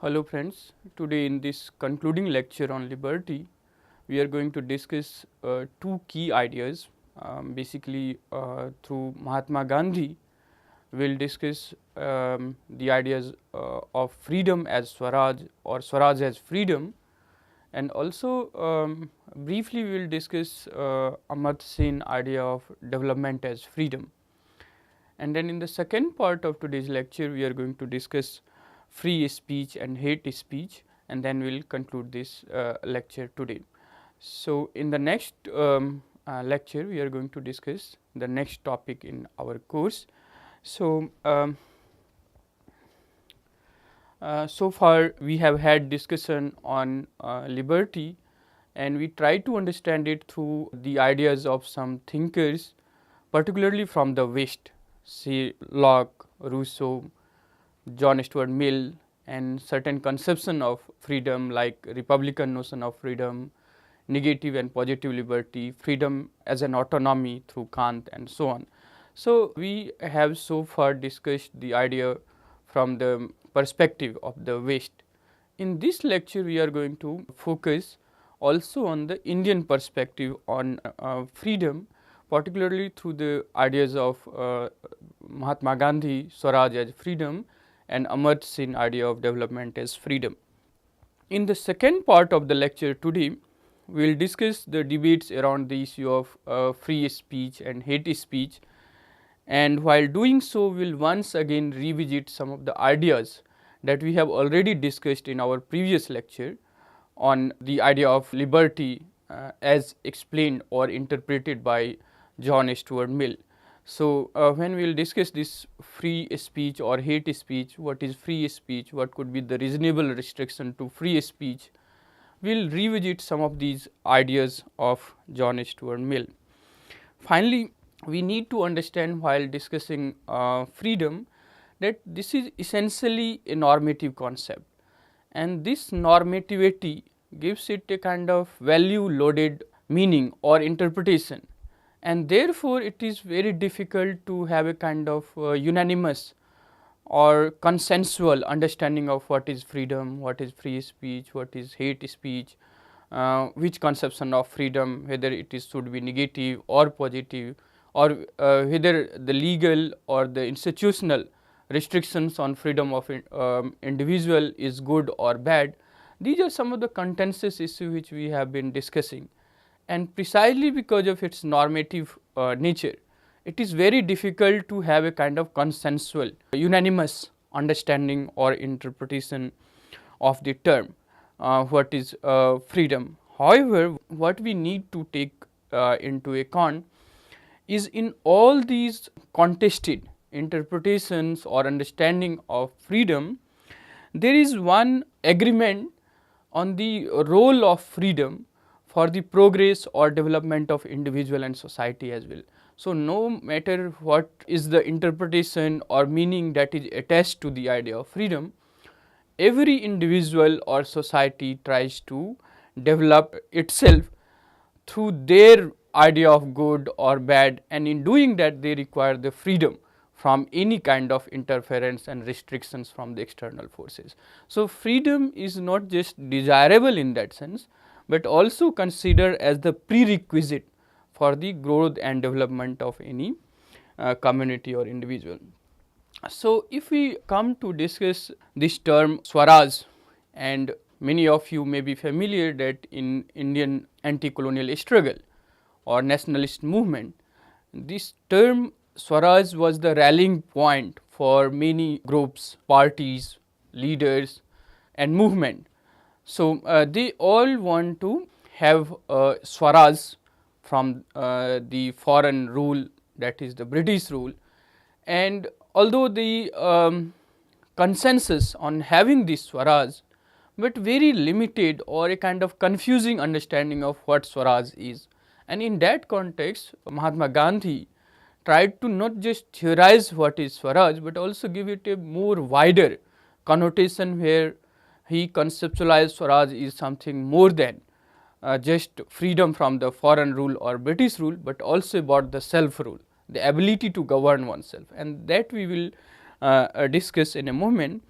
Hello friends, today in this concluding lecture on liberty, we are going to discuss two key ideas. Basically, through Mahatma Gandhi, we will discuss the ideas of freedom as Swaraj or Swaraj as freedom, and also briefly we will discuss Amartya Sen idea of development as freedom. And then in the second part of today's lecture, we are going to discuss free speech and hate speech, and then we will conclude this lecture today. So, in the next lecture, we are going to discuss the next topic in our course. So, so far we have had discussion on liberty, and we try to understand it through the ideas of some thinkers, particularly from the West, say Locke, Rousseau, John Stuart Mill, and certain conception of freedom like republican notion of freedom, negative and positive liberty, freedom as an autonomy through Kant, and so on. So, we have so far discussed the idea from the perspective of the West. In this lecture, we are going to focus also on the Indian perspective on freedom, particularly through the ideas of Mahatma Gandhi, Swaraj as freedom, and Amartya Sen idea of development as freedom. In the second part of the lecture today, we will discuss the debates around the issue of free speech and hate speech, and while doing so, we will once again revisit some of the ideas that we have already discussed in our previous lecture on the idea of liberty as explained or interpreted by John Stuart Mill. So, when we will discuss this free speech or hate speech, what is free speech, what could be the reasonable restriction to free speech, we will revisit some of these ideas of John Stuart Mill. Finally, we need to understand while discussing freedom that this is essentially a normative concept, and this normativity gives it a kind of value loaded meaning or interpretation, and therefore, it is very difficult to have a kind of unanimous or consensual understanding of what is freedom, what is free speech, what is hate speech, which conception of freedom, whether it is should be negative or positive, or whether the legal or the institutional restrictions on freedom of individual is good or bad. These are some of the contentious issues which we have been discussing, and precisely because of its normative nature, it is very difficult to have a kind of consensual, unanimous understanding or interpretation of the term what is freedom. However, what we need to take into account is in all these contested interpretations or understanding of freedom, there is one agreement on the role of freedom for the progress or development of individual and society as well. So, no matter what is the interpretation or meaning that is attached to the idea of freedom, every individual or society tries to develop itself through their idea of good or bad, and in doing that they require the freedom from any kind of interference and restrictions from the external forces. So, freedom is not just desirable in that sense, but also considered as the prerequisite for the growth and development of any community or individual. So, if we come to discuss this term Swaraj, and many of you may be familiar that in Indian anti-colonial struggle or nationalist movement, this term Swaraj was the rallying point for many groups, parties, leaders, and movement. So, they all want to have Swaraj from the foreign rule, that is the British rule, and although the consensus on having this Swaraj, but very limited or a kind of confusing understanding of what Swaraj is. And in that context, Mahatma Gandhi tried to not just theorize what is Swaraj, but also give it a more wider connotation, where he conceptualized Swaraj is something more than just freedom from the foreign rule or British rule, but also about the self rule, the ability to govern oneself, and that we will discuss in a moment.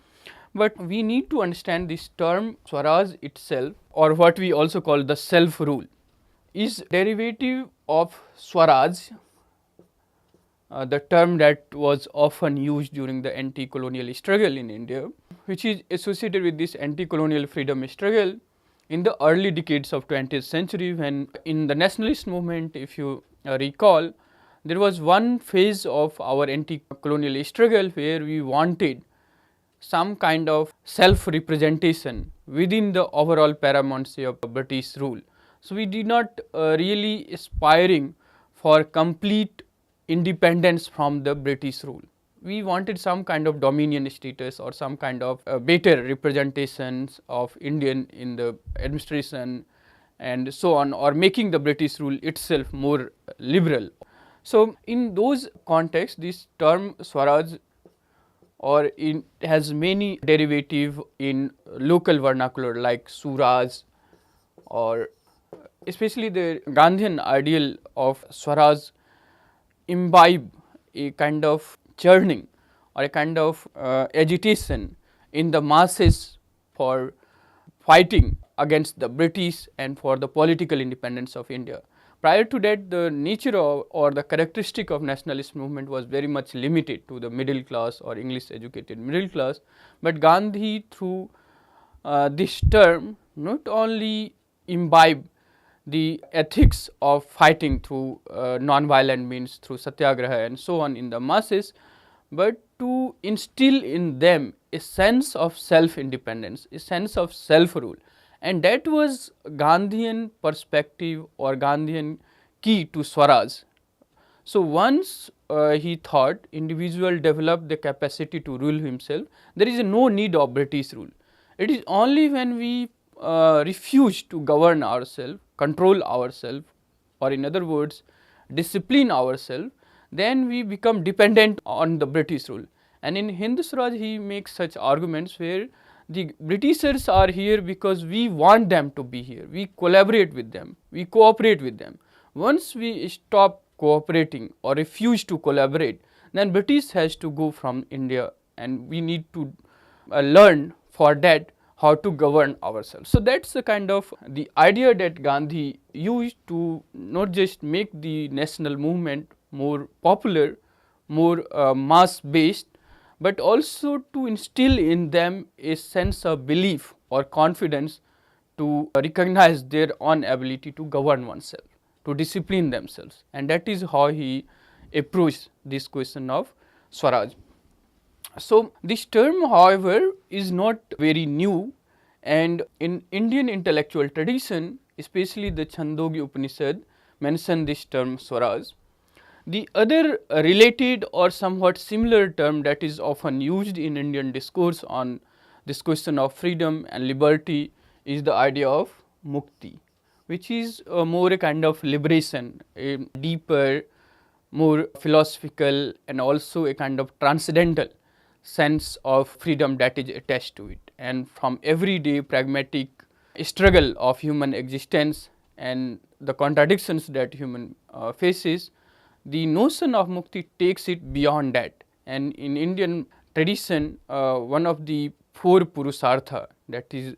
But we need to understand this term Swaraj itself, or what we also call the self-rule, is derivative of Swaraj, the term that was often used during the anti-colonial struggle in India, which is associated with this anti-colonial freedom struggle in the early decades of 20th century, when in the nationalist movement, if you recall, there was one phase of our anti-colonial struggle where we wanted some kind of self-representation within the overall paramountcy of British rule. So, we did not really aspiring for complete independence from the British rule. We wanted some kind of dominion status or some kind of better representations of Indian in the administration and so on, or making the British rule itself more liberal. So, in those contexts, this term Swaraj, or it has many derivative in local vernacular like Suraj, or especially the Gandhian ideal of Swaraj imbibe a kind of churning or a kind of agitation in the masses for fighting against the British and for the political independence of India. Prior to that, the nature of, or the characteristic of nationalist movement was very much limited to the middle class or English educated middle class, but Gandhi through this term not only imbibe the ethics of fighting through non-violent means, through satyagraha and so on in the masses, but to instill in them a sense of self-independence, a sense of self-rule, and that was Gandhian perspective or Gandhian key to Swaraj. So, once he thought individual develop the capacity to rule himself, there is no need of British rule. It is only when we refuse to govern ourselves, control ourselves, or in other words discipline ourselves, then we become dependent on the British rule. And in Hind Swaraj he makes such arguments where the Britishers are here because we want them to be here, we collaborate with them, we cooperate with them. Once we stop cooperating or refuse to collaborate, then British has to go from India, and we need to learn for that how to govern ourselves. So, that is the kind of the idea that Gandhi used to not just make the national movement more popular, more mass based, but also to instill in them a sense of belief or confidence to recognize their own ability to govern oneself, to discipline themselves, and that is how he approached this question of Swaraj. So, this term however is not very new, and in Indian intellectual tradition, especially the Chandogya Upanishad mention this term Swaraj. The other related or somewhat similar term that is often used in Indian discourse on this question of freedom and liberty is the idea of mukti, which is more a kind of liberation, a deeper, more philosophical and also a kind of transcendental sense of freedom that is attached to it. And from everyday pragmatic struggle of human existence and the contradictions that human faces, the notion of mukti takes it beyond that. And in Indian tradition, one of the four purusartha, that is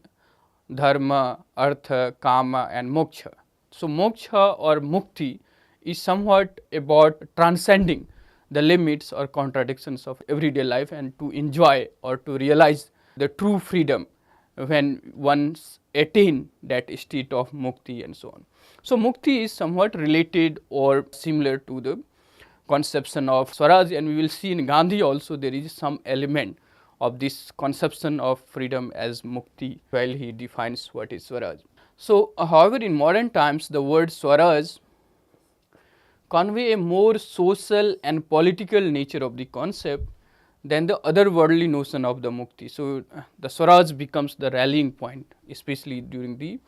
dharma, artha, kama and moksha. So, moksha or mukti is somewhat about transcending the limits or contradictions of everyday life and to enjoy or to realize the true freedom when once attain that state of mukti and so on. So, mukti is somewhat related or similar to the conception of Swaraj, and we will see in Gandhi also there is some element of this conception of freedom as mukti while he defines what is Swaraj. So, however, in modern times the word Swaraj convey a more social and political nature of the concept than the otherworldly notion of the mukti. So, the Swaraj becomes the rallying point, especially during the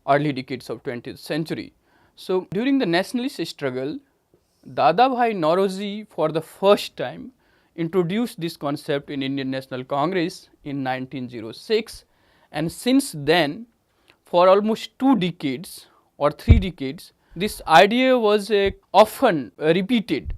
early decades of 20th century. So, during the nationalist struggle, Dadabhai Naoroji for the first time introduced this concept in Indian National Congress in 1906, and since then for almost 2 decades or 3 decades, this idea was a often repeated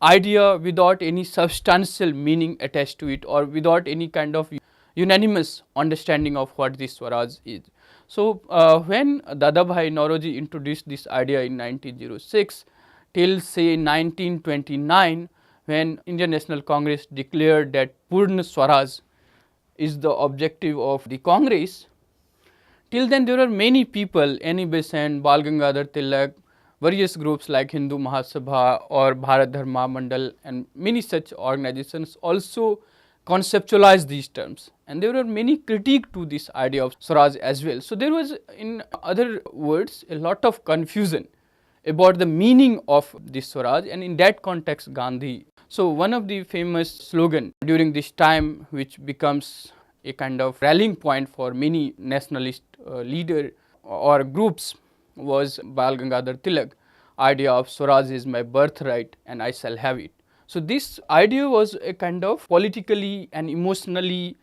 idea without any substantial meaning attached to it or without any kind of unanimous understanding of what this Swaraj is. So, when Dadabhai Naoroji introduced this idea in 1906 till say 1929, when Indian National Congress declared that Purna Swaraj is the objective of the Congress, till then there were many people, Annie Besant, Bal Gangadhar Tilak, various groups like Hindu Mahasabha or Bharat Dharma Mandal and many such organizations also conceptualized these terms, and there were many critique to this idea of Swaraj as well. So, there was, in other words, a lot of confusion about the meaning of this Swaraj, and in that context Gandhi. So, one of the famous slogan during this time which becomes a kind of rallying point for many nationalist leader or groups was Bal Gangadhar Tilak, idea of Swaraj is my birthright and I shall have it. So, this idea was a kind of politically and emotionally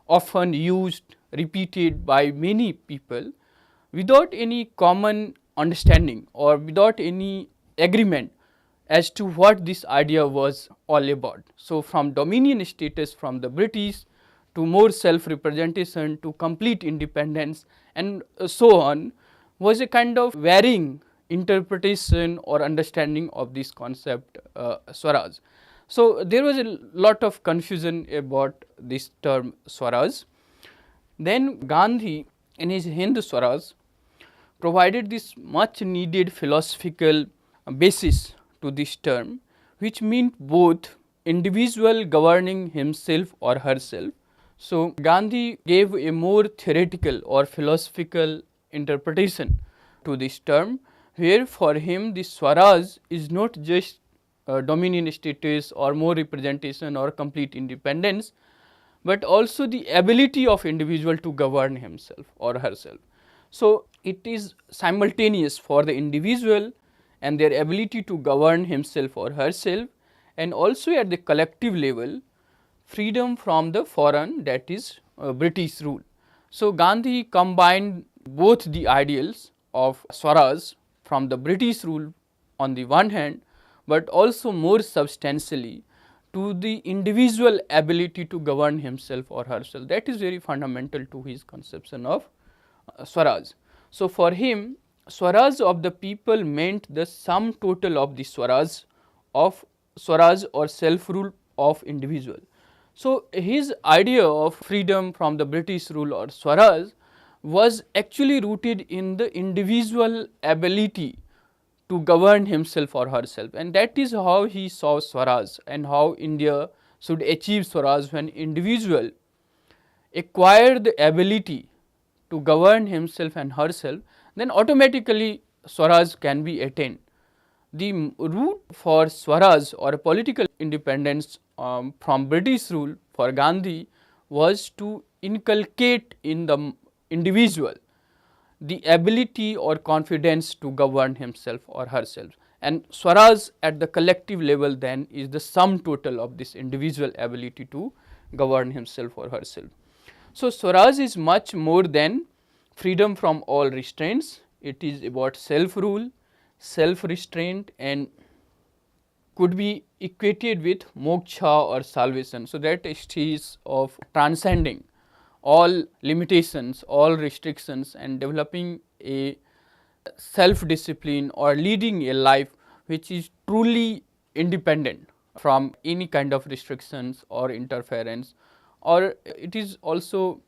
often used, repeated by many people without any common understanding or without any agreement as to what this idea was all about. So, from dominion status from the British to more self-representation to complete independence and so on was a kind of varying interpretation or understanding of this concept Swaraj. So, there was a lot of confusion about this term Swaraj. Then Gandhi in his Hind Swaraj provided this much needed philosophical basis to this term, which meant both individual governing himself or herself. So, Gandhi gave a more theoretical or philosophical interpretation to this term, where for him the Swaraj is not just dominion status or more representation or complete independence, but also the ability of individual to govern himself or herself. So, it is simultaneous for the individual and their ability to govern himself or herself, and also at the collective level freedom from the foreign, that is British rule. So, Gandhi combined both the ideals of Swaraj from the British rule on the one hand, but also more substantially to the individual ability to govern himself or herself. That is very fundamental to his conception of Swaraj. So, for him Swaraj of the people meant the sum total of the Swaraj or self rule of individual. So, his idea of freedom from the British rule or Swaraj was actually rooted in the individual ability to govern himself or herself, and that is how he saw Swaraj and how India should achieve Swaraj. When individual acquire the ability to govern himself and herself, then automatically Swaraj can be attained. The route for Swaraj or political independence from British rule for Gandhi was to inculcate in the individual the ability or confidence to govern himself or herself, and Swaraj at the collective level then is the sum total of this individual ability to govern himself or herself. So, Swaraj is much more than freedom from all restraints. It is about self rule, self restraint, and could be equated with moksha or salvation. So, that stage of transcending all limitations, all restrictions, and developing a self discipline or leading a life which is truly independent from any kind of restrictions or interference. Or it is also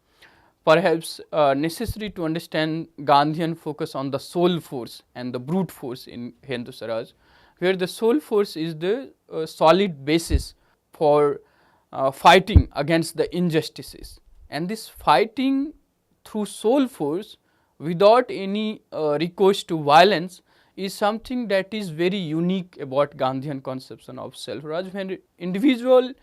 perhaps necessary to understand Gandhian focus on the soul force and the brute force in Hind Swaraj, where the soul force is the solid basis for fighting against the injustices, and this fighting through soul force without any recourse to violence is something that is very unique about Gandhian conception of self-raj, when individual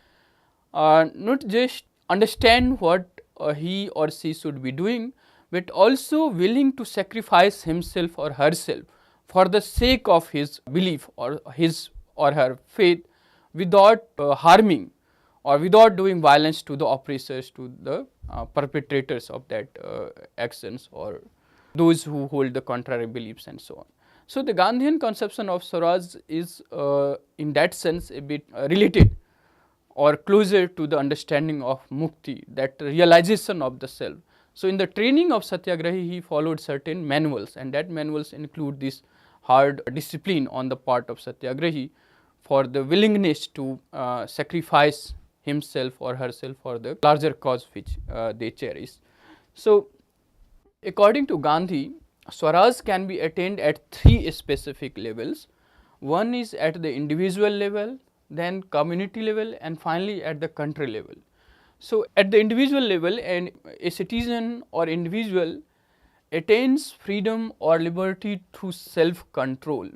not just understand what he or she should be doing, but also willing to sacrifice himself or herself for the sake of his belief or his or her faith without harming or without doing violence to the oppressors, to the perpetrators of that actions or those who hold the contrary beliefs and so on. So, the Gandhian conception of Swaraj is in that sense a bit related or closer to the understanding of mukti, that realization of the self. So, in the training of Satyagrahi, he followed certain manuals, and that manuals include this hard discipline on the part of Satyagrahi for the willingness to sacrifice himself or herself for the larger cause which they cherish. So, according to Gandhi, Swaraj can be attained at three specific levels. One is at the individual level, then community level, and finally at the country level. So, at the individual level, a citizen or individual attains freedom or liberty through self-control,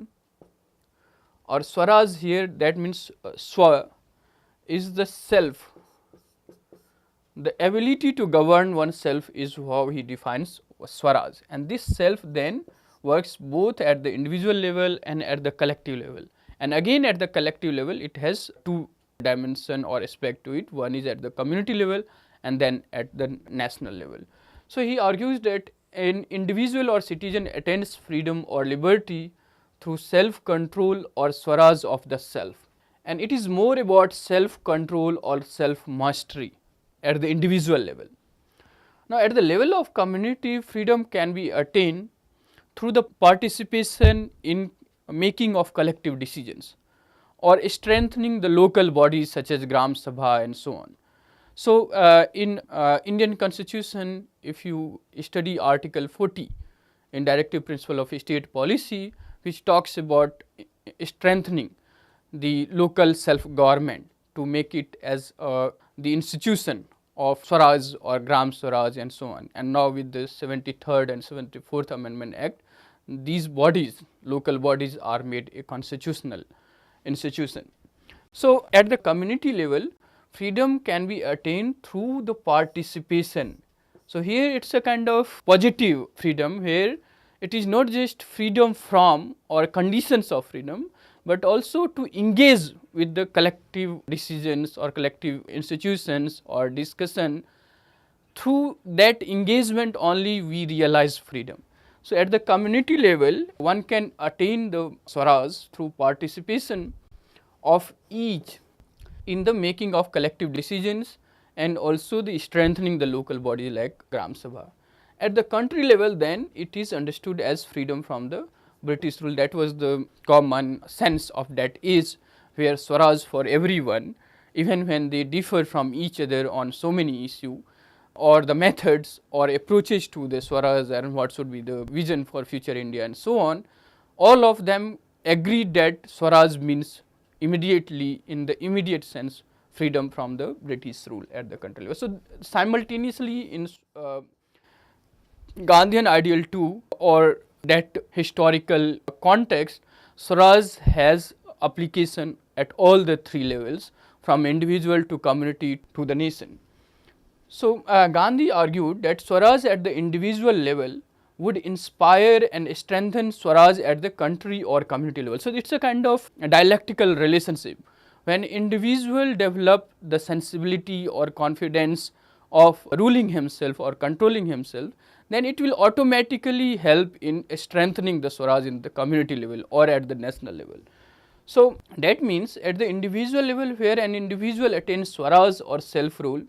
or Swaraj here, that means Swa is the self. The ability to govern oneself is how he defines Swaraj, and this self then works both at the individual level and at the collective level. And again at the collective level, it has two dimension or aspect to it. One is at the community level and then at the national level. So, he argues that an individual or citizen attains freedom or liberty through self-control or Swaraj of the self, and it is more about self-control or self-mastery at the individual level. Now, at the level of community, freedom can be attained through the participation in making of collective decisions or strengthening the local bodies such as Gram Sabha and so on. So, in Indian constitution, if you study article 40 in directive principle of state policy, which talks about strengthening the local self government to make it as the institution of Swaraj or Gram Swaraj and so on. And now with the 73rd and 74th Amendment Act, these bodies, local bodies, are made a constitutional institution. So, at the community level, freedom can be attained through the participation. So, here it is a kind of positive freedom, where it is not just freedom from or conditions of freedom, but also to engage with the collective decisions or collective institutions or discussion. Through that engagement only we realize freedom. So, at the community level, one can attain the Swaraj through participation of each in the making of collective decisions and also the strengthening the local body like Gram Sabha. At the country level, then it is understood as freedom from the British rule. That was the common sense of that age, where Swaraj for everyone, even when they differ from each other on so many issues, or the methods or approaches to the Swaraj and what should be the vision for future India and so on, all of them agreed that Swaraj means immediately, in the immediate sense, freedom from the British rule at the country level. So, simultaneously in Gandhian ideal too, or that historical context, Swaraj has application at all the three levels, from individual to community to the nation. So, Gandhi argued that Swaraj at the individual level would inspire and strengthen Swaraj at the country or community level. So, it is a kind of a dialectical relationship. When individual develop the sensibility or confidence of ruling himself or controlling himself, then it will automatically help in strengthening the Swaraj in the community level or at the national level. So, that means at the individual level, where an individual attains Swaraj or self-rule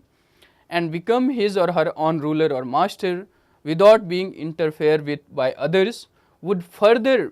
and become his or her own ruler or master without being interfered with by others, would further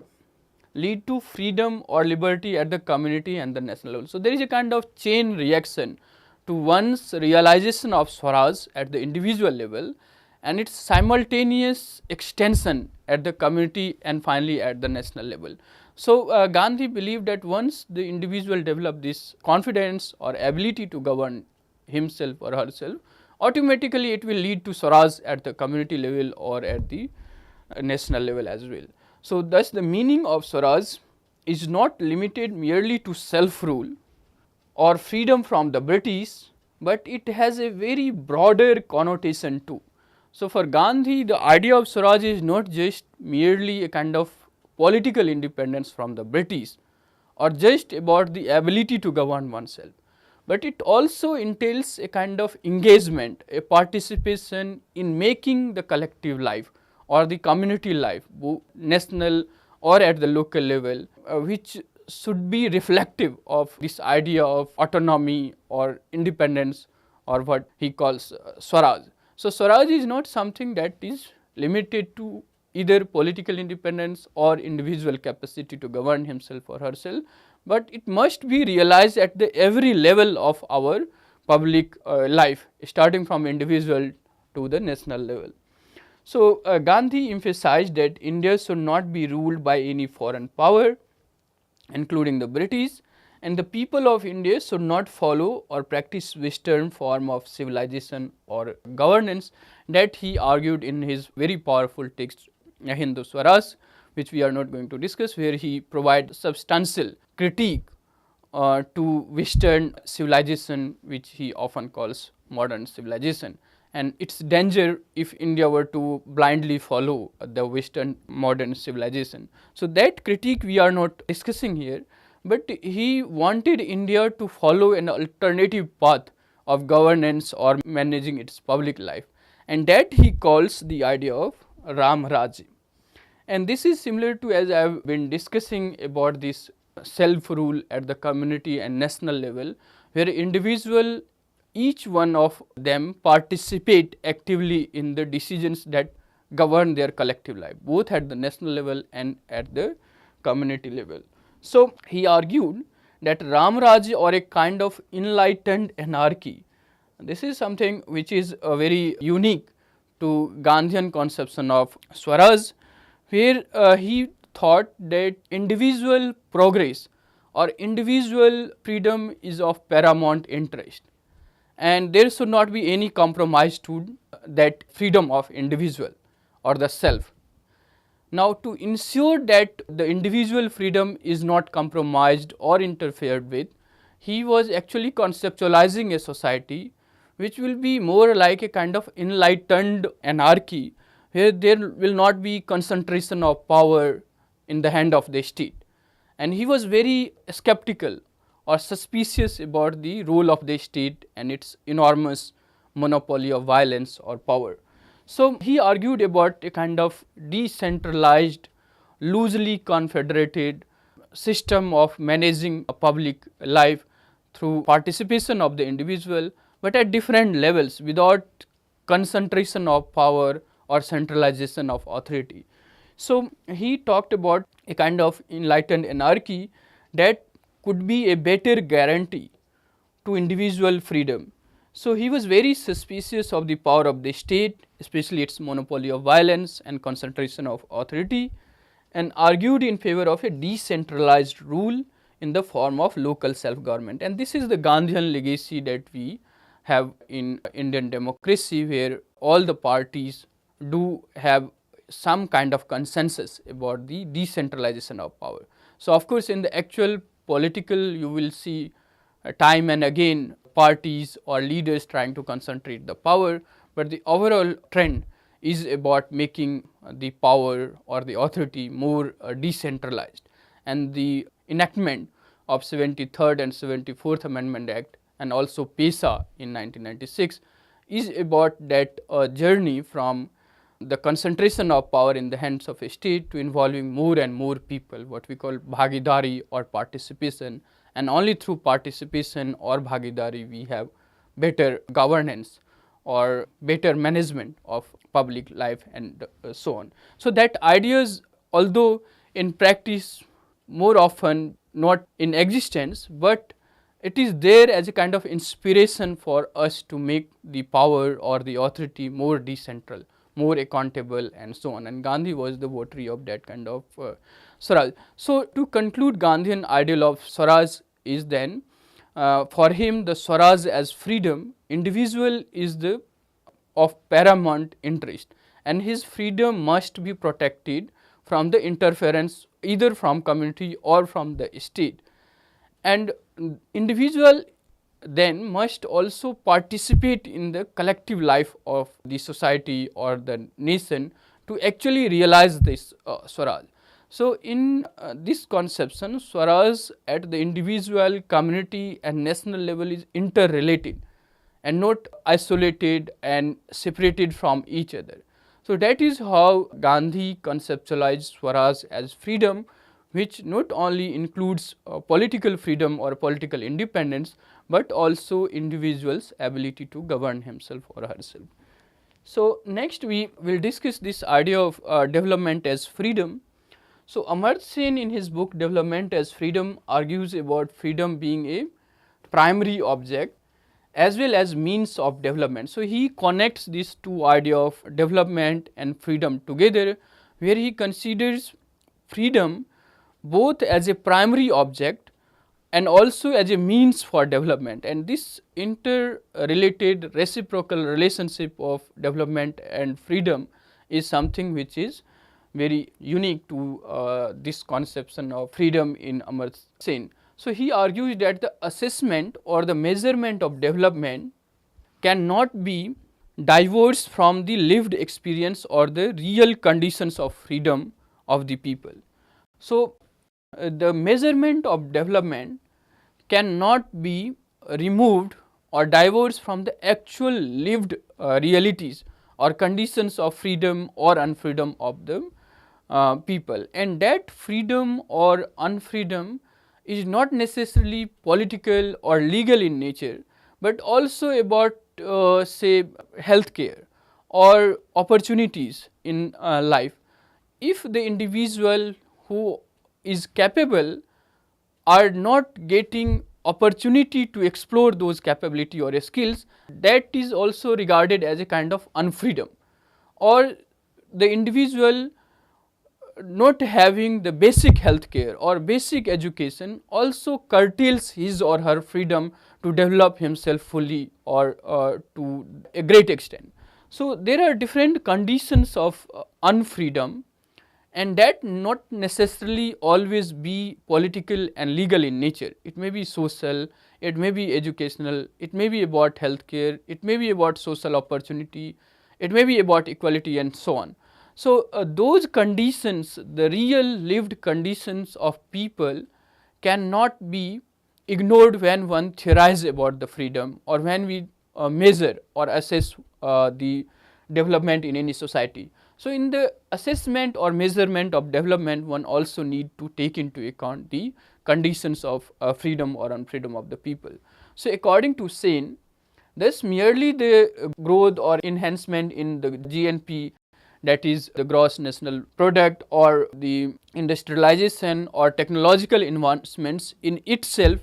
lead to freedom or liberty at the community and the national level. So, there is a kind of chain reaction to one's realization of Swaraj at the individual level and its simultaneous extension at the community and finally at the national level. So, Gandhi believed that once the individual develop this confidence or ability to govern himself or herself, automatically it will lead to Swaraj at the community level or at the national level as well. So, thus the meaning of Swaraj is not limited merely to self-rule or freedom from the British, but it has a very broader connotation too. So, for Gandhi, the idea of Swaraj is not just merely a kind of political independence from the British or just about the ability to govern oneself, but it also entails a kind of engagement, a participation in making the collective life or the community life, national or at the local level, which should be reflective of this idea of autonomy or independence, or what he calls Swaraj. So, Swaraj is not something that is limited to either political independence or individual capacity to govern himself or herself, but it must be realized at the every level of our public life, starting from individual to the national level. So, Gandhi emphasized that India should not be ruled by any foreign power, including the British, and the people of India should not follow or practice Western form of civilization or governance, that he argued in his very powerful text Hindu Swaraj, which we are not going to discuss, where he provides substantial critique to Western civilization, which he often calls modern civilization, and its danger if India were to blindly follow the Western modern civilization. So, that critique we are not discussing here, but he wanted India to follow an alternative path of governance or managing its public life, and that he calls the idea of Ram Raj. And this is similar to, as I have been discussing about this self rule at the community and national level, where individual, each one of them participate actively in the decisions that govern their collective life, both at the national level and at the community level. So, he argued that Ram Raj, or a kind of enlightened anarchy, this is something which is very unique to Gandhian conception of Swaraj, where he thought that individual progress or individual freedom is of paramount interest, and there should not be any compromise to that freedom of individual or the self. Now, to ensure that the individual freedom is not compromised or interfered with, he was actually conceptualizing a society which will be more like a kind of enlightened anarchy, where there will not be concentration of power in the hand of the state. And he was very skeptical or suspicious about the role of the state and its enormous monopoly of violence or power. So, he argued about a kind of decentralized, loosely confederated system of managing a public life through participation of the individual, but at different levels without concentration of power or centralization of authority. So, he talked about a kind of enlightened anarchy that could be a better guarantee to individual freedom. So, he was very suspicious of the power of the state, especially its monopoly of violence and concentration of authority, and argued in favor of a decentralized rule in the form of local self-government. And this is the Gandhian legacy that we have in Indian democracy, where all the parties do have some kind of consensus about the decentralization of power. So, of course, in the actual political, you will see time and again parties or leaders trying to concentrate the power, but the overall trend is about making the power or the authority more decentralized. And the enactment of 73rd and 74th Amendment Act and also PESA in 1996 is about that journey from the concentration of power in the hands of a state to involving more and more people, what we call bhagidari or participation, and only through participation or bhagidari we have better governance or better management of public life and so on. So, that ideas, although in practice more often not in existence, but it is there as a kind of inspiration for us to make the power or the authority more decentral, more accountable and so on, and Gandhi was the votary of that kind of Swaraj. So, to conclude, Gandhian ideal of Swaraj is then for him the Swaraj as freedom, individual is the of paramount interest, and his freedom must be protected from the interference either from community or from the state, and individual then must also participate in the collective life of the society or the nation to actually realize this Swaraj. So, in this conception, Swaraj at the individual, community and national level is interrelated and not isolated and separated from each other. So, that is how Gandhi conceptualized Swaraj as freedom, which not only includes political freedom or political independence, but also individual's ability to govern himself or herself. So, next we will discuss this idea of development as freedom. So, Amartya Sen in his book Development as Freedom argues about freedom being a primary object as well as means of development. So, he connects these two ideas of development and freedom together, where he considers freedom both as a primary object and also as a means for development, and this interrelated reciprocal relationship of development and freedom is something which is very unique to this conception of freedom in Amartya Sen. So, he argues that the assessment or the measurement of development cannot be divorced from the lived experience or the real conditions of freedom of the people. So, the measurement of development cannot be removed or divorced from the actual lived realities or conditions of freedom or unfreedom of the people, and that freedom or unfreedom is not necessarily political or legal in nature, but also about say healthcare or opportunities in life. If the individual who is capable are not getting opportunity to explore those capability or skills, that is also regarded as a kind of unfreedom, or the individual not having the basic health care or basic education also curtails his or her freedom to develop himself fully or to a great extent. So, there are different conditions of unfreedom, and that not necessarily always be political and legal in nature. It may be social, it may be educational, it may be about healthcare, it may be about social opportunity, it may be about equality and so on. So, those conditions, the real lived conditions of people cannot be ignored when one theorizes about the freedom or when we measure or assess the development in any society. So, in the assessment or measurement of development, one also need to take into account the conditions of freedom or unfreedom of the people. So, according to Sen, thus merely the growth or enhancement in the GNP, that is the gross national product, or the industrialization or technological advancements in itself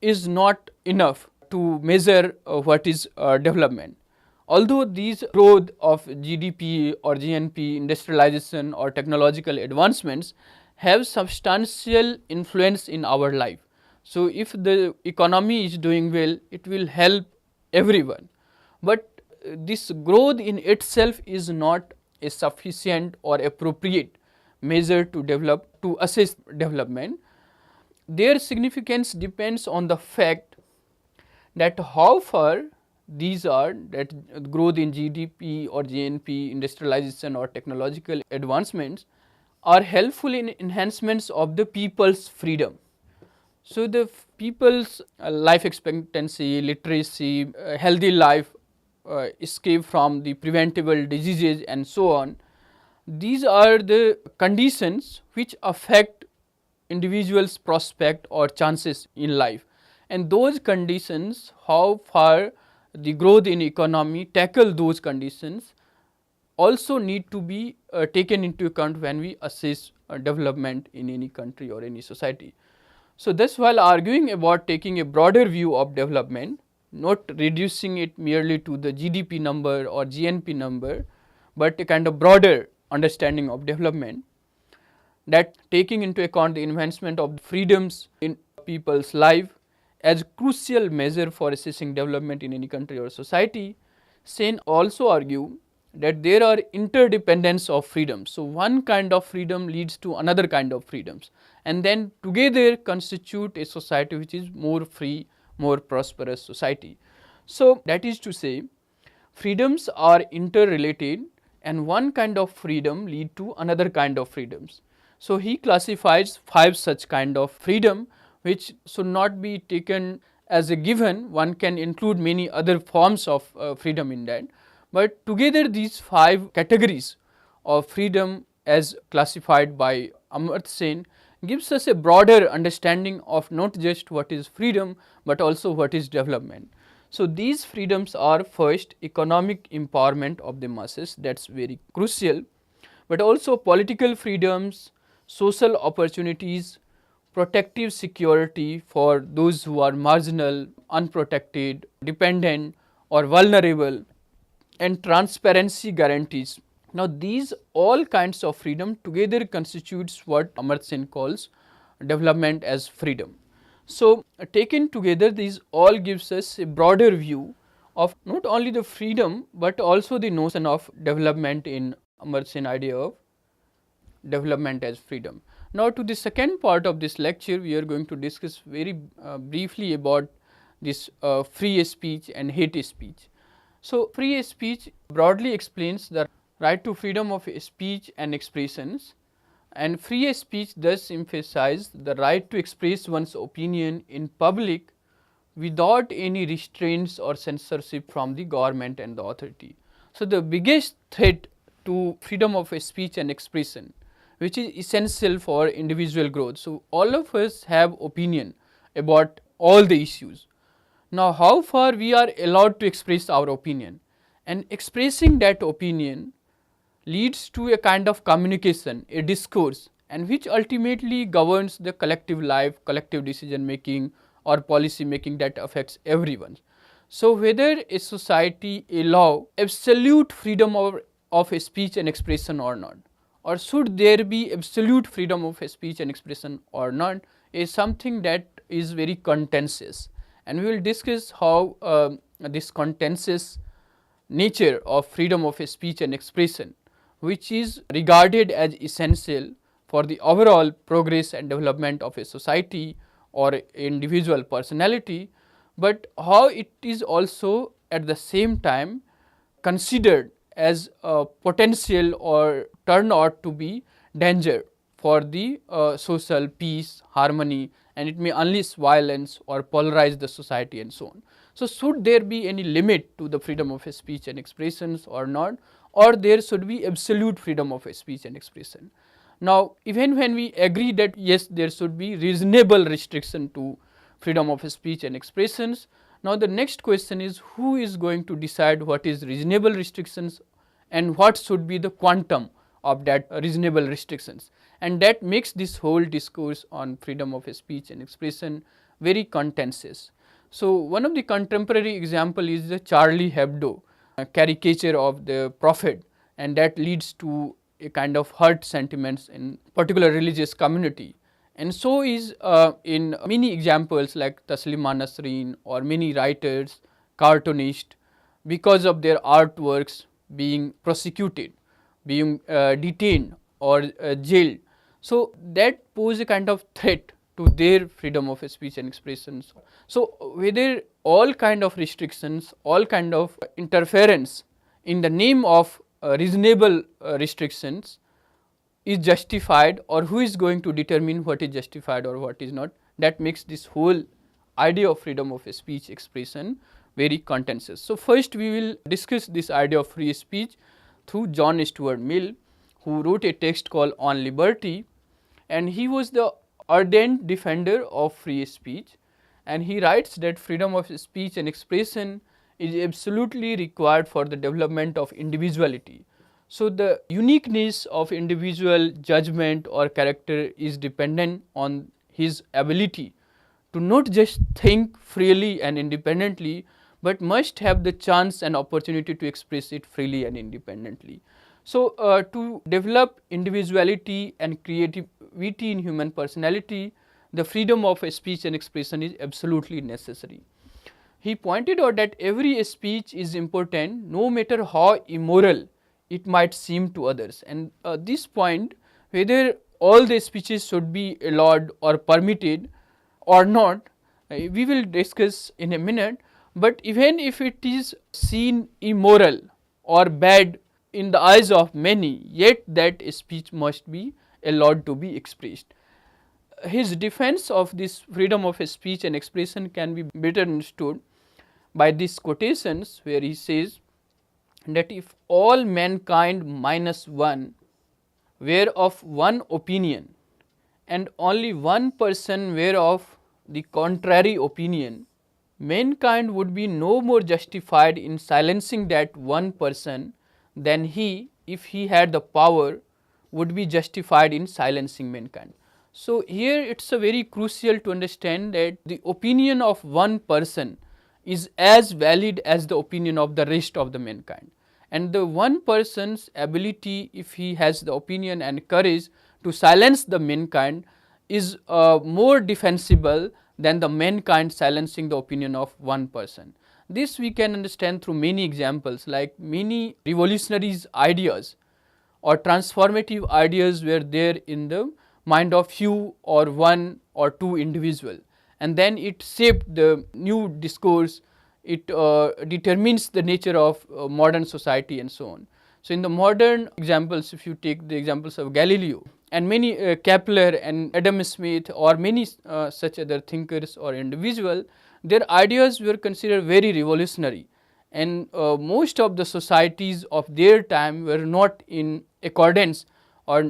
is not enough to measure what is development. Although these growth of GDP or GNP, industrialization or technological advancements have substantial influence in our life. So, if the economy is doing well, it will help everyone, but this growth in itself is not a sufficient or appropriate measure to assess development. Their significance depends on the fact that how far these are, that growth in GDP or GNP, industrialization or technological advancements are helpful in enhancements of the people's freedom. So, the people's life expectancy, literacy, healthy life, escape from the preventable diseases and so on, these are the conditions which affect individuals' prospect or chances in life, and those conditions, how far the growth in economy tackle those conditions, also need to be taken into account when we assess development in any country or any society. So, thus while arguing about taking a broader view of development, not reducing it merely to the GDP number or GNP number, but a kind of broader understanding of development, that taking into account the advancement of freedoms in people's life as crucial measure for assessing development in any country or society, Sen also argue that there are interdependence of freedoms. So, one kind of freedom leads to another kind of freedoms, and then together constitute a society which is more free, more prosperous society. So, that is to say, freedoms are interrelated, and one kind of freedom lead to another kind of freedoms. So, he classifies 5 such kind of freedom, which should not be taken as a given. One can include many other forms of freedom in that, but together these 5 categories of freedom as classified by Amartya Sen gives us a broader understanding of not just what is freedom, but also what is development. So, these freedoms are first economic empowerment of the masses, that is very crucial, but also political freedoms, social opportunities, protective security for those who are marginal, unprotected, dependent or vulnerable, and transparency guarantees. Now, these all kinds of freedom together constitutes what Amartya Sen calls development as freedom. So, taken together, these all gives us a broader view of not only the freedom, but also the notion of development in Amartya Sen idea of development as freedom. Now, to the second part of this lecture, we are going to discuss very briefly about this free speech and hate speech. So, free speech broadly explains the right to freedom of speech and expressions, and free speech thus emphasizes the right to express one's opinion in public without any restraints or censorship from the government and the authority. So, the biggest threat to freedom of speech and expression, which is essential for individual growth. So, all of us have opinion about all the issues. Now, how far we are allowed to express our opinion, and expressing that opinion leads to a kind of communication, a discourse, and which ultimately governs the collective life, collective decision making or policy making that affects everyone. So, whether a society allow absolute freedom of speech and expression or not, or should there be absolute freedom of speech and expression or not, is something that is very contentious, and we will discuss how this contentious nature of freedom of speech and expression, which is regarded as essential for the overall progress and development of a society or individual personality, but how it is also at the same time considered as a potential or turn out to be danger for the social peace, harmony, and it may unleash violence or polarize the society and so on. So, should there be any limit to the freedom of speech and expressions or not, or there should be absolute freedom of speech and expression? Now, even when we agree that yes, there should be reasonable restriction to freedom of speech and expressions, now the next question is, who is going to decide what is reasonable restrictions and what should be the quantum of that reasonable restrictions, and that makes this whole discourse on freedom of speech and expression very contentious. So, one of the contemporary example is the Charlie Hebdo caricature of the prophet, and that leads to a kind of hurt sentiments in particular religious community. And so is in many examples like Taslima Nasreen or many writers, cartoonists, because of their artworks being prosecuted, being detained or jailed. So, that pose a kind of threat to their freedom of speech and expressions. So, whether all kind of restrictions, all kind of interference in the name of reasonable restrictions is justified, or who is going to determine what is justified or what is not, that makes this whole idea of freedom of speech expression very contentious. So, first we will discuss this idea of free speech through John Stuart Mill, who wrote a text called On Liberty, and he was the ardent defender of free speech, and he writes that freedom of speech and expression is absolutely required for the development of individuality. So, the uniqueness of individual judgment or character is dependent on his ability to not just think freely and independently, but must have the chance and opportunity to express it freely and independently. So, to develop individuality and creativity in human personality, the freedom of speech and expression is absolutely necessary. He pointed out that every speech is important, no matter how immoral it might seem to others, and this point, whether all the speeches should be allowed or permitted or not, we will discuss in a minute. But even if it is seen immoral or bad in the eyes of many, yet that speech must be allowed to be expressed. His defense of this freedom of speech and expression can be better understood by these quotations, where he says that if all mankind minus one were of one opinion, and only one person were of the contrary opinion, mankind would be no more justified in silencing that one person than he, if he had the power, would be justified in silencing mankind. So, here it is a very crucial to understand that the opinion of one person is as valid as the opinion of the rest of the mankind, and the one person's ability, if he has the opinion and courage to silence the mankind, is more defensible than the mankind silencing the opinion of one person. This we can understand through many examples, like many revolutionary ideas or transformative ideas were there in the mind of few or one or two individual, and then it shaped the new discourse, it determines the nature of modern society and so on. So, in the modern examples, if you take the examples of Galileo and many Kepler and Adam Smith or many such other thinkers or individual, their ideas were considered very revolutionary, and most of the societies of their time were not in accordance or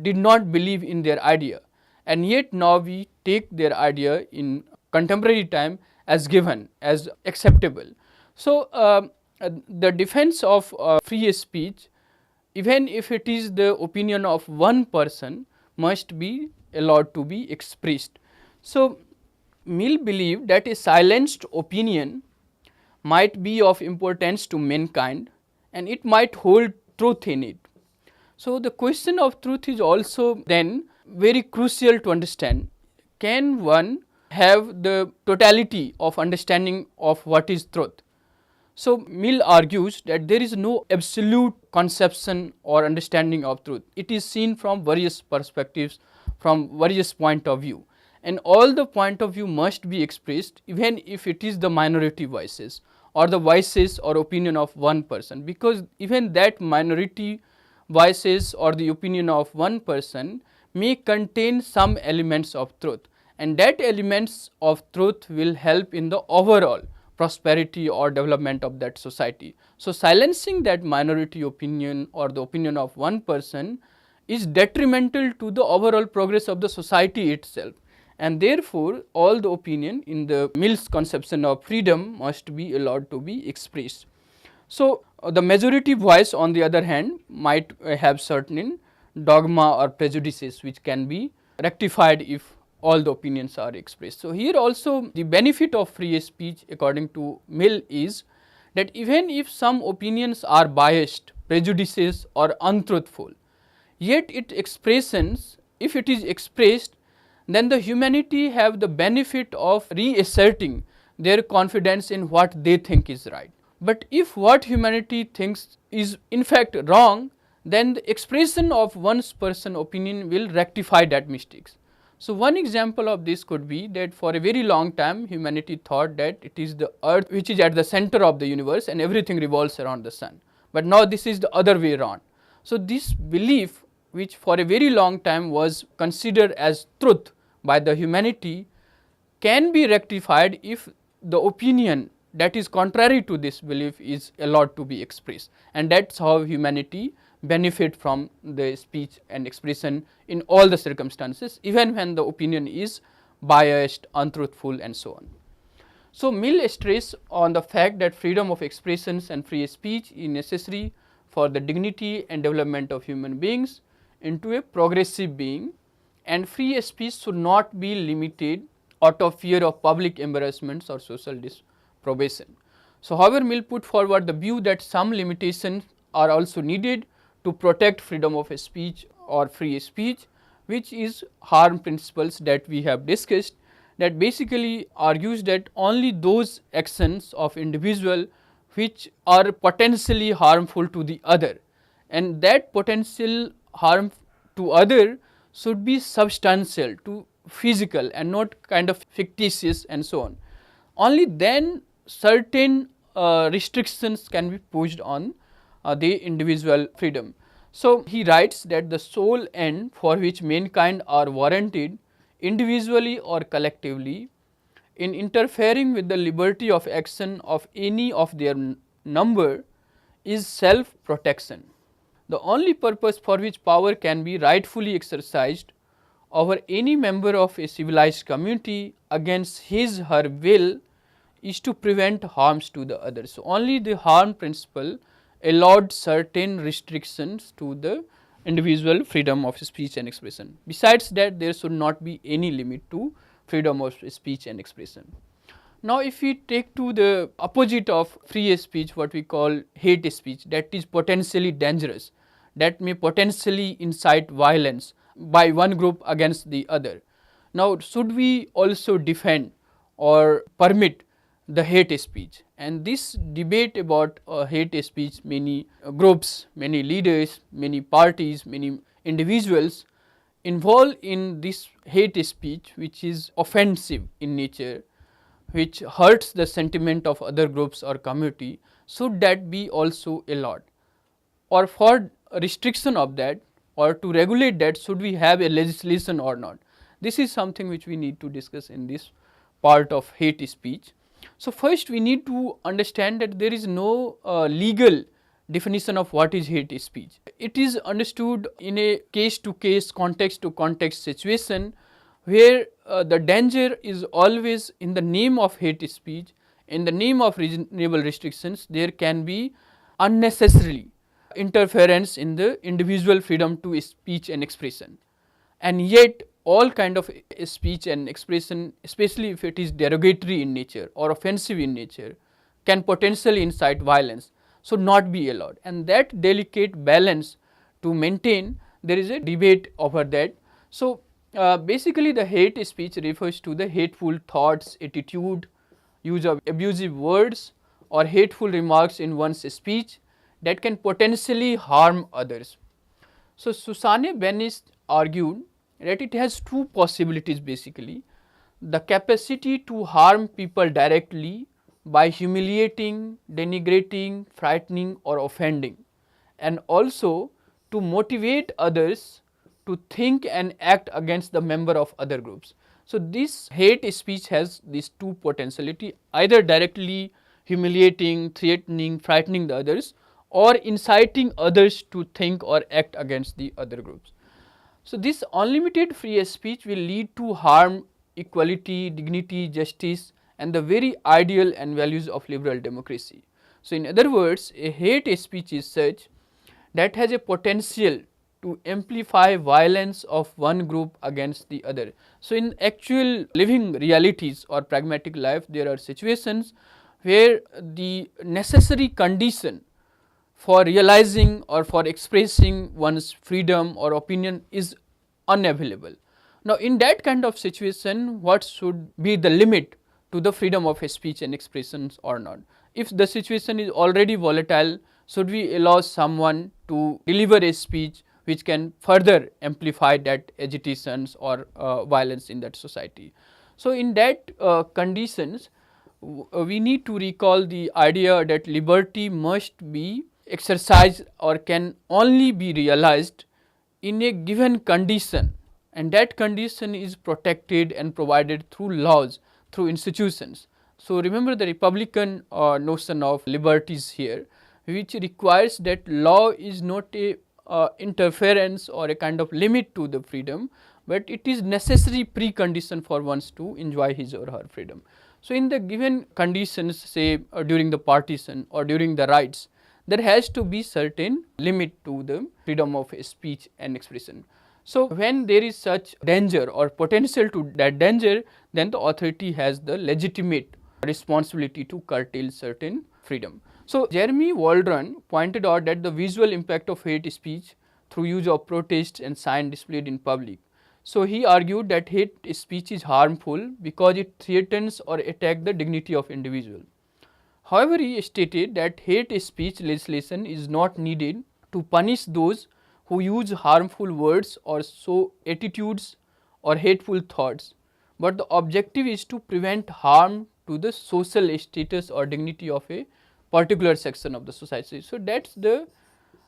did not believe in their idea, and yet now we take their idea in contemporary time as given, as acceptable. So, the defense of free speech, even if it is the opinion of one person, must be allowed to be expressed. So, Mill believed that a silenced opinion might be of importance to mankind and it might hold truth in it. So, the question of truth is also then very crucial to understand. Can one have the totality of understanding of what is truth? So, Mill argues that there is no absolute conception or understanding of truth. It is seen from various perspectives, from various point of view, and all the point of view must be expressed, even if it is the minority voices or the voices or opinion of one person, because even that minority voices or the opinion of one person may contain some elements of truth, and that elements of truth will help in the overall prosperity or development of that society. So, silencing that minority opinion or the opinion of one person is detrimental to the overall progress of the society itself, and therefore, all the opinion in the Mill's conception of freedom must be allowed to be expressed. So, the majority voice on the other hand might have certain dogma or prejudices which can be rectified if all the opinions are expressed. So, here also the benefit of free speech according to Mill is that even if some opinions are biased, prejudices or untruthful, yet its expressions, if it is expressed, then the humanity have the benefit of reasserting their confidence in what they think is right. But if what humanity thinks is in fact wrong, then the expression of one's person opinion will rectify that mistakes. So, one example of this could be that for a very long time humanity thought that it is the earth which is at the center of the universe and everything revolves around the sun, but now this is the other way around. So, this belief, which for a very long time was considered as truth by the humanity, can be rectified if the opinion that is contrary to this belief is allowed to be expressed, and that is how humanity benefit from the speech and expression in all the circumstances, even when the opinion is biased, untruthful and so on. So, Mill stress on the fact that freedom of expressions and free speech is necessary for the dignity and development of human beings into a progressive being, and free speech should not be limited out of fear of public embarrassments or social disapprobation. So, however, Mill put forward the view that some limitations are also needed to protect freedom of speech or free speech, which is harm principles that we have discussed, that basically argues that only those actions of individual which are potentially harmful to the other, and that potential harm to other should be substantial to physical and not kind of fictitious and so on. Only then certain restrictions can be pushed on the individual freedom. So, he writes that the sole end for which mankind are warranted individually or collectively in interfering with the liberty of action of any of their number is self-protection. The only purpose for which power can be rightfully exercised over any member of a civilized community against his her will is to prevent harms to the others. So, only the harm principle allowed certain restrictions to the individual freedom of speech and expression. Besides that, there should not be any limit to freedom of speech and expression. Now, if we take to the opposite of free speech, what we call hate speech, that is potentially dangerous, that may potentially incite violence by one group against the other. Now, should we also defend or permit the hate speech? And this debate about hate speech, many groups, many leaders, many parties, many individuals involved in this hate speech, which is offensive in nature, which hurts the sentiment of other groups or community, should that be also allowed? Or for restriction of that or to regulate that, should we have a legislation or not? This is something which we need to discuss in this part of hate speech. So, first we need to understand that there is no legal definition of what is hate speech. It is understood in a case to case, context to context situation, where the danger is always in the name of hate speech, in the name of reasonable restrictions, there can be unnecessarily interference in the individual freedom to speech and expression. And yet all kind of speech and expression, especially if it is derogatory in nature or offensive in nature, can potentially incite violence, should not be allowed. And that delicate balance to maintain, there is a debate over that. So, basically the hate speech refers to the hateful thoughts, attitude, use of abusive words or hateful remarks in one's speech that can potentially harm others. So, Susanne Bennis argued that it has two possibilities basically: the capacity to harm people directly by humiliating, denigrating, frightening or offending, and also to motivate others to think and act against the member of other groups. So, this hate speech has these two potentiality, either directly humiliating, threatening, frightening the others, or inciting others to think or act against the other groups. So, this unlimited free speech will lead to harm equality, dignity, justice and the very ideal and values of liberal democracy. So, in other words, a hate speech is such that has a potential to amplify violence of one group against the other. So, in actual living realities or pragmatic life, there are situations where the necessary condition for realizing or for expressing one's freedom or opinion is unavailable. Now, in that kind of situation, what should be the limit to the freedom of speech and expressions or not? If the situation is already volatile, should we allow someone to deliver a speech which can further amplify that agitations or violence in that society? So, in that conditions, we need to recall the idea that liberty must be exercised or can only be realized in a given condition, and that condition is protected and provided through laws, through institutions. So, remember the republican notion of liberties here, which requires that law is not a interference or a kind of limit to the freedom, but it is necessary precondition for ones to enjoy his or her freedom. So, in the given conditions, say during the partition or during the riots, there has to be certain limit to the freedom of speech and expression. So, when there is such danger or potential to that danger, then the authority has the legitimate responsibility to curtail certain freedom. So, Jeremy Waldron pointed out that the visual impact of hate speech through use of protests and signs displayed in public. So, he argued that hate speech is harmful because it threatens or attacks the dignity of individual. However, he stated that hate speech legislation is not needed to punish those who use harmful words or show attitudes or hateful thoughts, but the objective is to prevent harm to the social status or dignity of a particular section of the society. So, that is the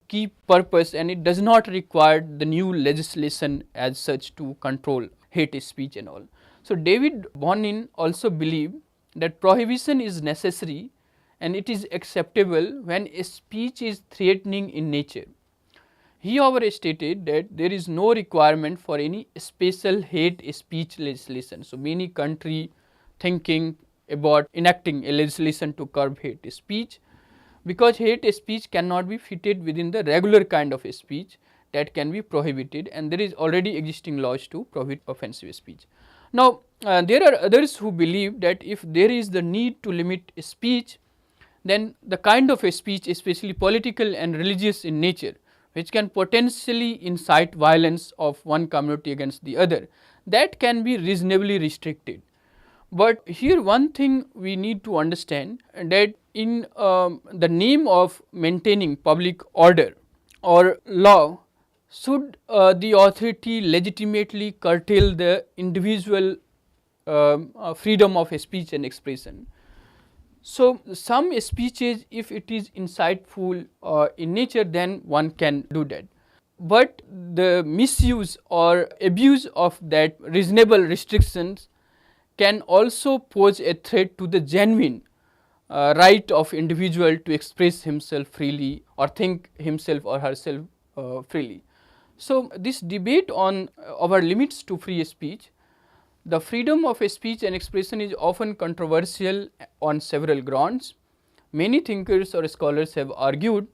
key purpose, and it does not require the new legislation as such to control hate speech and all. So, David Bonin also believed that prohibition is necessary and it is acceptable when a speech is threatening in nature. He, however, stated that there is no requirement for any special hate speech legislation. So, many countries thinking about enacting a legislation to curb hate speech, because hate speech cannot be fitted within the regular kind of speech that can be prohibited, and there is already existing laws to prohibit offensive speech. Now, there are others who believe that if there is the need to limit speech, then the kind of a speech, especially political and religious in nature, which can potentially incite violence of one community against the other, that can be reasonably restricted. But here one thing we need to understand, that in the name of maintaining public order or law, should the authority legitimately curtail the individual freedom of speech and expression? So, some speeches, if it is insightful in nature, then one can do that. But the misuse or abuse of that reasonable restrictions can also pose a threat to the genuine right of individual to express himself freely or think himself or herself freely. So, this debate on our limits to free speech, the freedom of speech and expression is often controversial on several grounds. Many thinkers or scholars have argued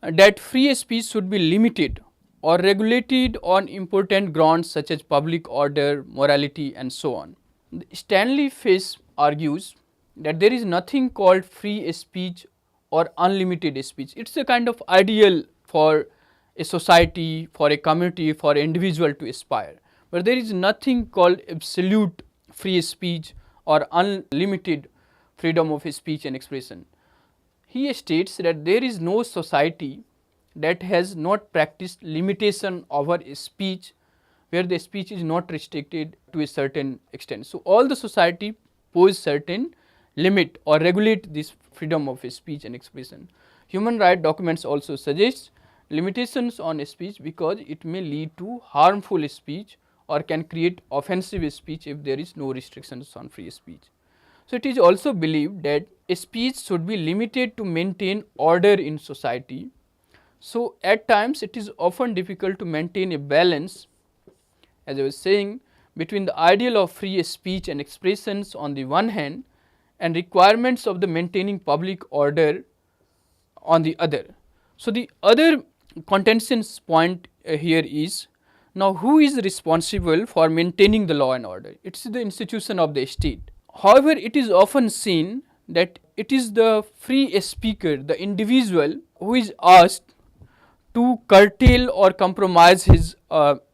that free speech should be limited or regulated on important grounds such as public order, morality, and so on. Stanley Fish argues that there is nothing called free speech or unlimited speech. It is a kind of ideal for a society, for a community, for an individual to aspire. But there is nothing called absolute free speech or unlimited freedom of speech and expression. He states that there is no society that has not practiced limitation over speech, where the speech is not restricted to a certain extent. So, all the society pose certain limit or regulate this freedom of speech and expression. Human rights documents also suggest limitations on speech because it may lead to harmful speech or can create offensive speech if there is no restrictions on free speech. So, it is also believed that a speech should be limited to maintain order in society. So, at times it is often difficult to maintain a balance, as I was saying, between the ideal of free speech and expressions on the one hand and requirements of the maintaining public order on the other. So, the other contentions point here is, now who is responsible for maintaining the law and order? It is the institution of the state. However, it is often seen that it is the free speaker, the individual, who is asked to curtail or compromise his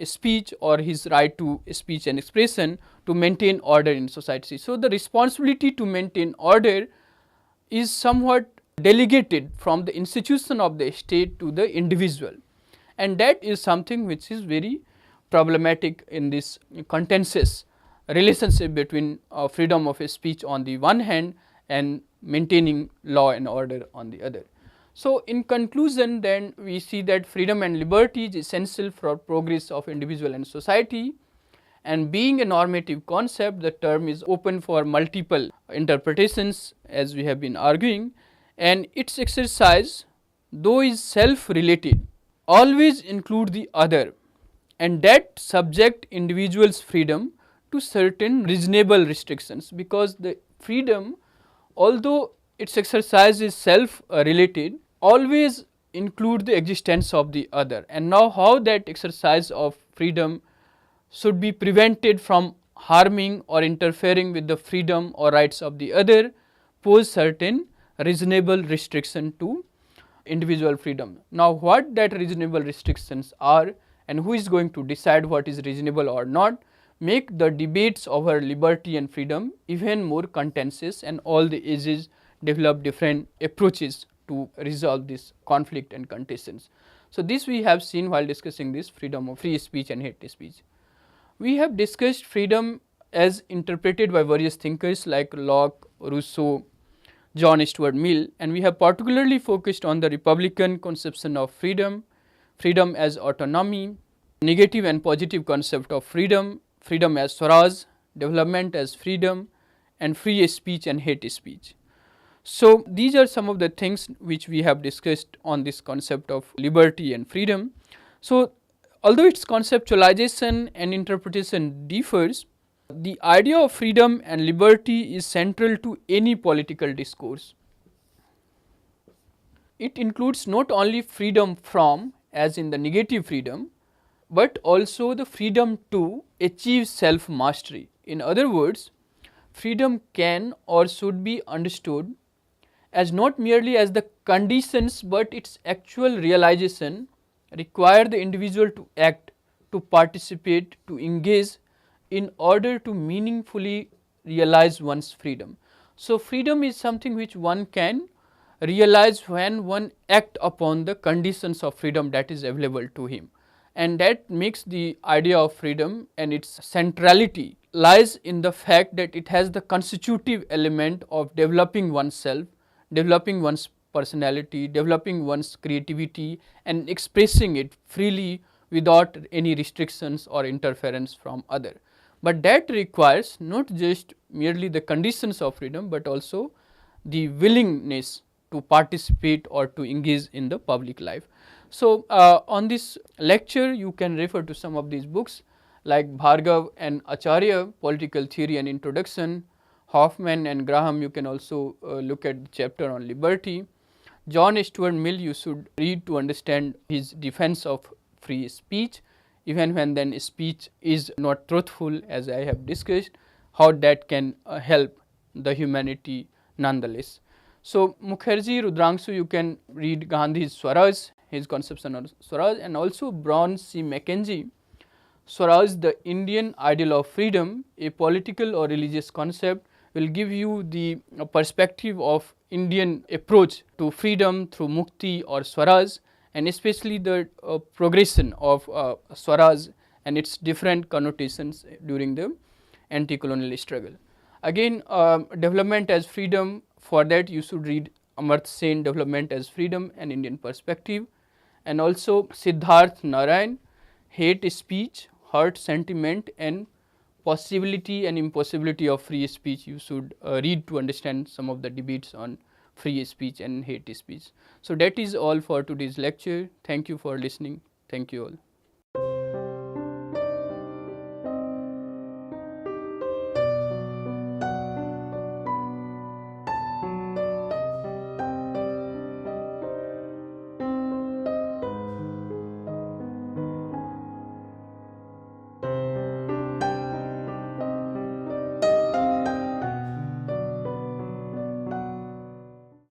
speech or his right to speech and expression to maintain order in society. So, the responsibility to maintain order is somewhat delegated from the institution of the state to the individual, and that is something which is very problematic in this contentious relationship between freedom of speech on the one hand and maintaining law and order on the other. So, in conclusion, then we see that freedom and liberty is essential for progress of individual and society, and being a normative concept, the term is open for multiple interpretations, as we have been arguing, and its exercise, though is self-related, always include the other, and that subject individual's freedom to certain reasonable restrictions, because the freedom, although its exercise is self-related, always include the existence of the other. And now how that exercise of freedom should be prevented from harming or interfering with the freedom or rights of the other pose certain reasonable restriction to individual freedom. Now what that reasonable restrictions are and who is going to decide what is reasonable or not make the debates over liberty and freedom even more contentious, and all the ages develop different approaches to resolve this conflict and contentions. So, this we have seen while discussing this freedom of free speech and hate speech. We have discussed freedom as interpreted by various thinkers like Locke, Rousseau, John Stuart Mill, and we have particularly focused on the Republican conception of freedom, freedom as autonomy, negative and positive concept of freedom, freedom as Swaraj, development as freedom, and free speech and hate speech. So, these are some of the things which we have discussed on this concept of liberty and freedom. So, although its conceptualization and interpretation differs, the idea of freedom and liberty is central to any political discourse. It includes not only freedom from, as in the negative freedom, but also the freedom to achieve self mastery. In other words, freedom can or should be understood as not merely as the conditions but its actual realization require the individual to act, to participate, to engage in order to meaningfully realize one's freedom. So, freedom is something which one can realize when one act upon the conditions of freedom that is available to him, and that makes the idea of freedom and its centrality lies in the fact that it has the constitutive element of developing oneself, developing one's personality, developing one's creativity and expressing it freely without any restrictions or interference from other. But that requires not just merely the conditions of freedom, but also the willingness to participate or to engage in the public life. So, on this lecture you can refer to some of these books like Bhargav and Acharya, Political Theory and Introduction, Hoffman and Graham, you can also look at the chapter on liberty. John Stuart Mill you should read to understand his defense of free speech, even when then speech is not truthful, as I have discussed, how that can help the humanity nonetheless. So, Mukherjee, Rudrangshu, you can read Gandhi's Swaraj, his conception of Swaraj, and also Brown C. Mackenzie, Swaraj, the Indian ideal of freedom, a political or religious concept, will give you the perspective of Indian approach to freedom through Mukti or Swaraj, and especially the progression of Swaraj and its different connotations during the anti-colonial struggle. Again, development as freedom, for that you should read Amartya Sen, Development as Freedom, an Indian Perspective, and also Siddharth Narayan, Hate Speech, Hurt Sentiment and Possibility and Impossibility of Free Speech. You should read to understand some of the debates on free speech and hate speech. So, that is all for today's lecture. Thank you for listening. Thank you all.